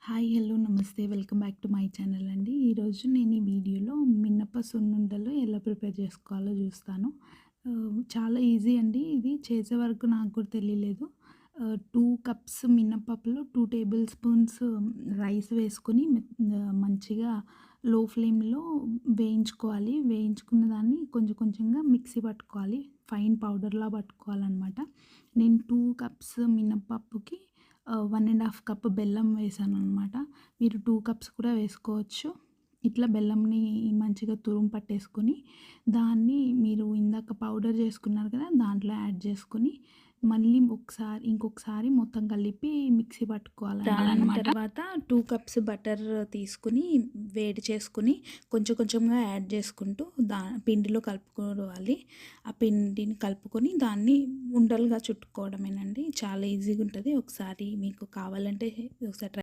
Hi hello నమస్తే welcome back to my channel అండి. ఈరోజు నేను ఈ వీడియోలో మినప సున్నుండలు ఎలా ప్రిపేర్ చేసుకోవాలో చూస్తాను. చాలా ఈజీ అండి. ఇది చేసే వరకు నాకు కూడా తెలియలేదు. 2 కప్స్ మినపప్పులో 2 టేబుల్ స్పూన్స్ రైస్ వేసుకొని మంచిగా లో ఫ్లేమ్‌లో వేయించుకోవాలి. వేయించుకున్న దాన్ని కొంచెం కొంచెంగా మిక్సీ పట్టుకోవాలి. ఫైన్ పౌడర్‌లా పట్టుకోవాలనమాట. నేను 2 కప్స్ మినపప్పుకి 1½ కప్ బెల్లం వేసాననమాట. మీరు 2 కప్స్ కూడా వేసుకోవచ్చు. ఇట్లా బెల్లంని మంచిగా తురుము పట్టేసుకొని, దాన్ని మీరు ఇందాక పౌడర్ చేసుకున్నారు కదా! దాంట్లో యాడ్ చేసుకొని, మళ్ళీ ఇంకొకసారి మొత్తం కలిపి మిక్సీ పట్టుకోవాలనమాట. దాని తర్వాత 2 కప్స్ బటర్ తీసుకొని, వేడి చేసుకొని, కొంచెం కొంచెంగా యాడ్ చేసుకుంటూ పిండిలో కలుపుకోవాలి. ఆ పిండిని కలుపుకొని దాన్ని ఉండలుగా చుట్టుకోవడమేనండి. చాలా ఈజీగా ఉంటుంది. ఒకసారి మీకు కావాలంటే ఒకసారి